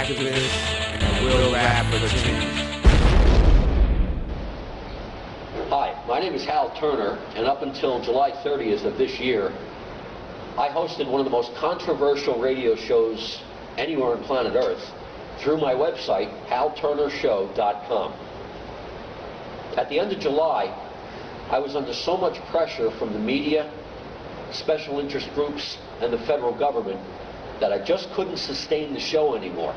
activist, and I will rap for change. Hi, my name is Hal Turner, and up until July 30th of this year, I hosted one of the most controversial radio shows anywhere on planet Earth through my website, halturnershow.com. At the end of July, I was under so much pressure from the media, special interest groups, and the federal government that I just couldn't sustain the show anymore.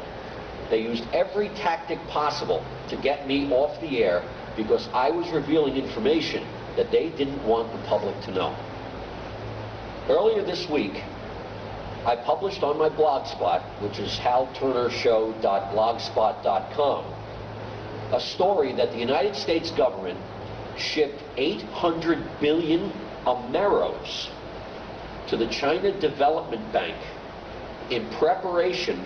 They used every tactic possible to get me off the air because I was revealing information that they didn't want the public to know. Earlier this week, I published on my blogspot, which is halturnershow.blogspot.com, a story that the United States government shipped 800 billion Ameros to the China Development Bank in preparation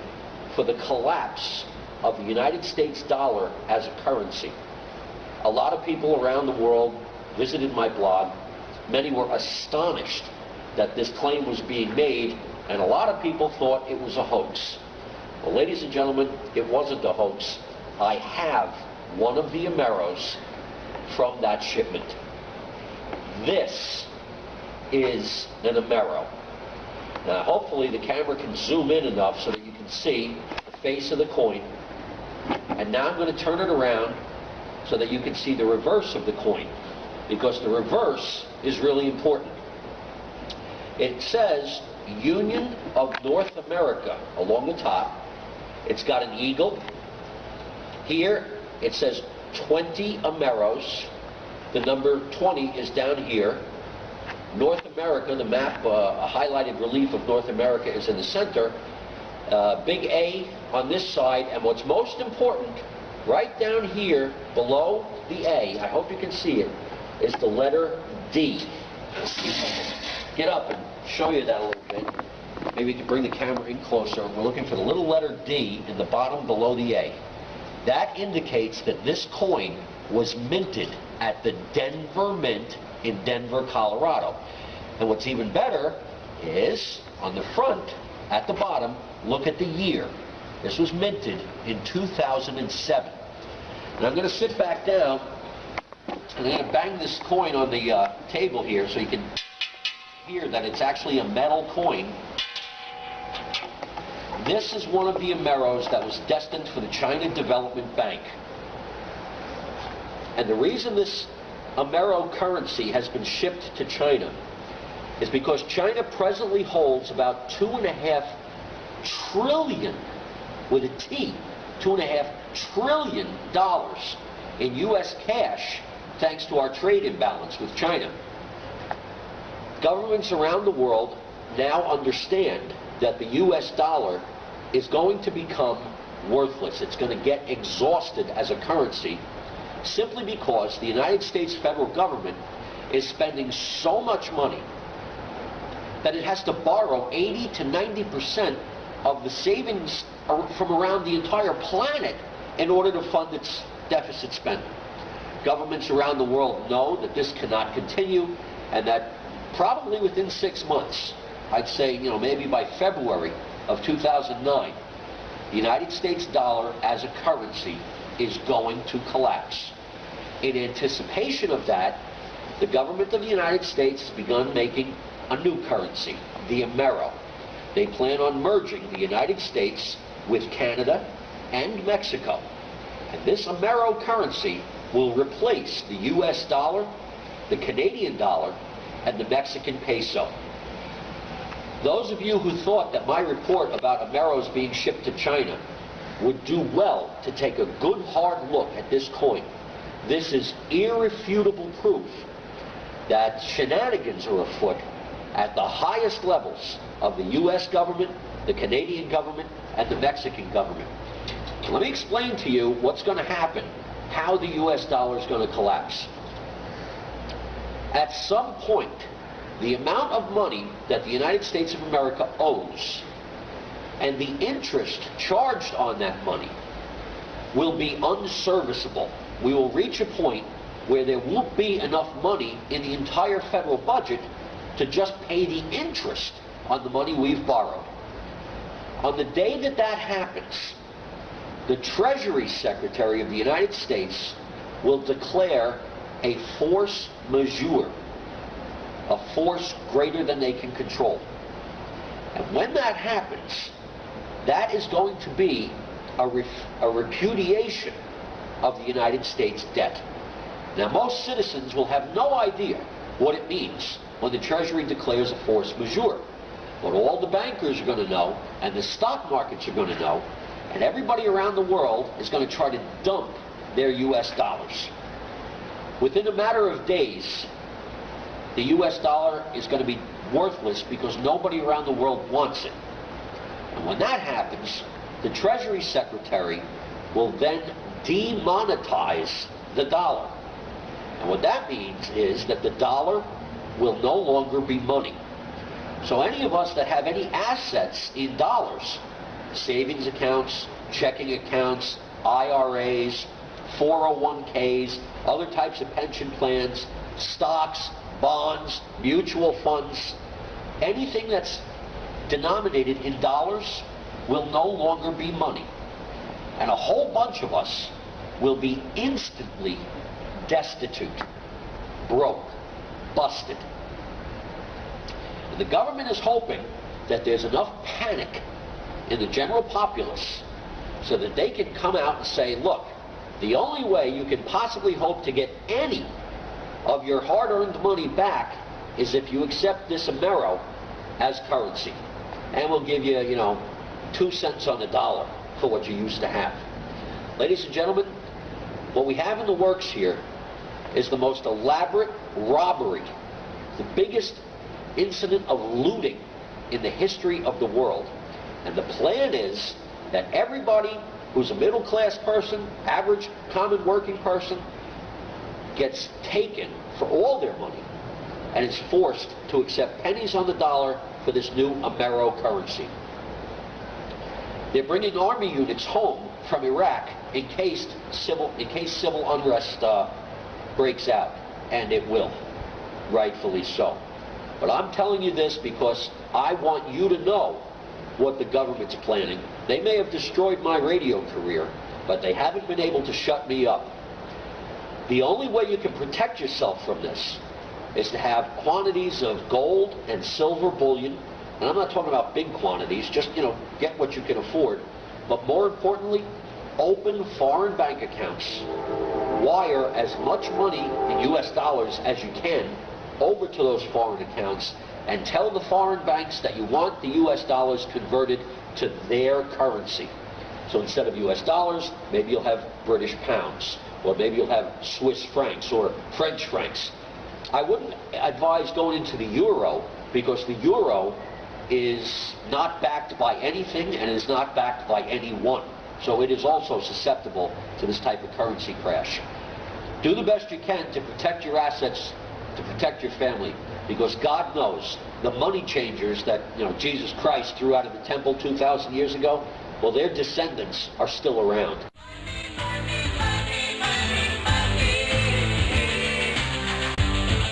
for the collapse of the United States dollar as a currency. A lot of people around the world visited my blog. Many were astonished that this claim was being made, and a lot of people thought it was a hoax. Well, ladies and gentlemen, it wasn't a hoax. I have one of the Ameros from that shipment. This is an Amero. Now, hopefully the camera can zoom in enough so that you can see the face of the coin. And now I'm going to turn it around so that you can see the reverse of the coin, because the reverse is really important. It says Union of North America along the top. It's got an eagle. Here it says 20 Ameros. The number 20 is down here. North America, the map, a highlighted relief of North America is in the center. Big A on this side, and what's most important, right down here below the A, I hope you can see it, is the letter D. Get up and show you that a little bit. Maybe you can bring the camera in closer. We're looking for the little letter D in the bottom below the A. That indicates that this coin was minted at the Denver Mint in Denver, Colorado. And what's even better is, on the front, at the bottom, look at the year. This was minted in 2007. And I'm going to sit back down, and I'm going to bang this coin on the table here so you can hear that it's actually a metal coin. This is one of the Ameros that was destined for the China Development Bank. And the reason this Amero currency has been shipped to China is because China presently holds about $2.5 trillion, with a T, $2.5 trillion in U.S. cash, thanks to our trade imbalance with China. Governments around the world now understand that the U.S. dollar is going to become worthless. It's going to get exhausted as a currency, simply because the United States federal government is spending so much money that it has to borrow 80 to 90% of the savings from around the entire planet in order to fund its deficit spending. Governments around the world know that this cannot continue, and that probably within 6 months, I'd say, maybe by February of 2009, the United States dollar as a currency is going to collapse. In anticipation of that, the government of the United States has begun making a new currency, the Amero. They plan on merging the United States with Canada and Mexico. And this Amero currency will replace the US dollar, the Canadian dollar, and the Mexican peso. Those of you who thought that my report about Ameros being shipped to China would do well to take a good hard look at this coin. This is irrefutable proof that shenanigans are afoot at the highest levels of the US government, the Canadian government, and the Mexican government. Let me explain to you what's going to happen, how the US dollar is going to collapse. At some point, the amount of money that the United States of America owes and the interest charged on that money will be unserviceable. We will reach a point where there won't be enough money in the entire federal budget to just pay the interest on the money we've borrowed. On the day that that happens, the Treasury Secretary of the United States will declare a force majeure, a force greater than they can control. And when that happens, that is going to be a repudiation of the United States debt. Now, most citizens will have no idea what it means when the Treasury declares a force majeure. But all the bankers are going to know, and the stock markets are going to know, and everybody around the world is going to try to dump their US dollars. Within a matter of days, the US dollar is going to be worthless because nobody around the world wants it. And when that happens, the Treasury Secretary will then demonetize the dollar. And what that means is that the dollar will no longer be money. So any of us that have any assets in dollars, savings accounts, checking accounts, IRAs, 401ks, other types of pension plans, stocks, bonds, mutual funds, anything that's denominated in dollars will no longer be money. And a whole bunch of us will be instantly destitute, broke, busted. And the government is hoping that there's enough panic in the general populace so that they can come out and say, look, the only way you can possibly hope to get any of your hard-earned money back is if you accept this Amero as currency. And we'll give you, 2 cents on the dollar for what you used to have. Ladies and gentlemen, what we have in the works here is the most elaborate robbery, the biggest incident of looting in the history of the world. And the plan is that everybody who's a middle-class person, average, common working person, gets taken for all their money and is forced to accept pennies on the dollar for this new Amero currency. They're bringing army units home from Iraq in case civil unrest breaks out, and it will, rightfully so. But I'm telling you this because I want you to know what the government's planning. They may have destroyed my radio career, but they haven't been able to shut me up. The only way you can protect yourself from this is to have quantities of gold and silver bullion. And I'm not talking about big quantities, just, get what you can afford. But more importantly, open foreign bank accounts. Wire as much money in US dollars as you can over to those foreign accounts and tell the foreign banks that you want the US dollars converted to their currency. So instead of US dollars, maybe you'll have British pounds, or maybe you'll have Swiss francs or French francs. I wouldn't advise going into the euro because the euro is not backed by anything and is not backed by anyone. So it is also susceptible to this type of currency crash. Do the best you can to protect your assets, to protect your family, because God knows the money changers that Jesus Christ threw out of the temple 2,000 years ago, well, their descendants are still around.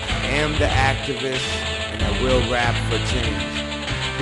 I am the activist, and I will rap for change.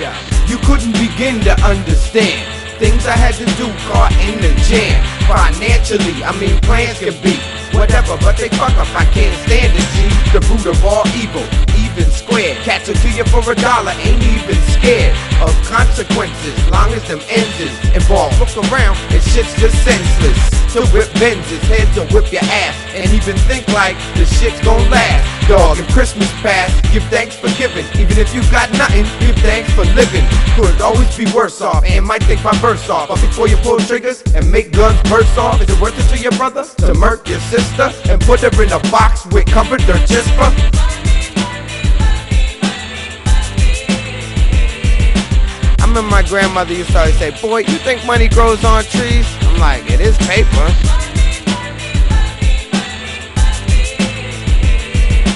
Yeah, you couldn't begin to understand things I had to do caught in the jam. Financially, plans can be whatever, but they fuck up, I can't stand it, G. The root of all evil, even squared. Cats will kill you for $1, ain't even scared of consequences, long as them ends is involved. Look around, and shit's just senseless. To whip Benz's heads and whip your ass, and even think like the shit's gon' last. Dog, if Christmas past, give thanks for giving. Even if you got nothing, give thanks for living. Could always be worse off, and might take my verse off. But before you pull triggers and make guns burst off, is it worth it to your brother to murk your sister and put her in a box with covered dirt just for? I remember my grandmother used to always say, boy, you think money grows on trees? I'm like, it is paper.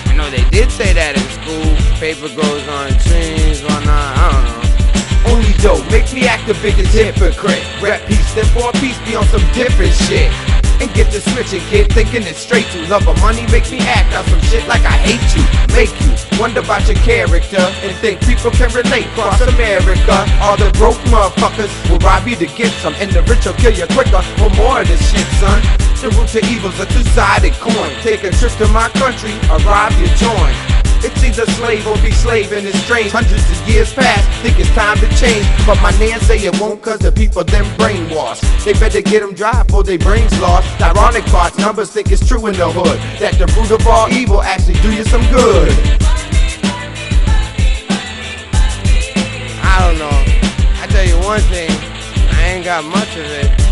I know they did say that in school, paper grows on trees, whatnot, I don't know. Only dope, make me act the biggest hypocrite. Rap peace, then for a peace, be on some different shit. and get to switching, kid, thinking it's straight to love of money make me act out some shit like I hate you. Make you wonder about your character and think people can relate across America. All the broke motherfuckers will rob you to get some, and the rich will kill you quicker for more of this shit, son. The root to evil's a two-sided coin. Take a trip to my country or rob your joint. It's either slave or be slave, and it's strange. Hundreds of years past, think it's time to change, but my nan say it won't, cause the people them brainwashed. They better get them dry before they brains lost. The ironic part, numbers think it's true in the hood, that the root of all evil actually do you some good. I don't know. I tell you one thing, I ain't got much of it.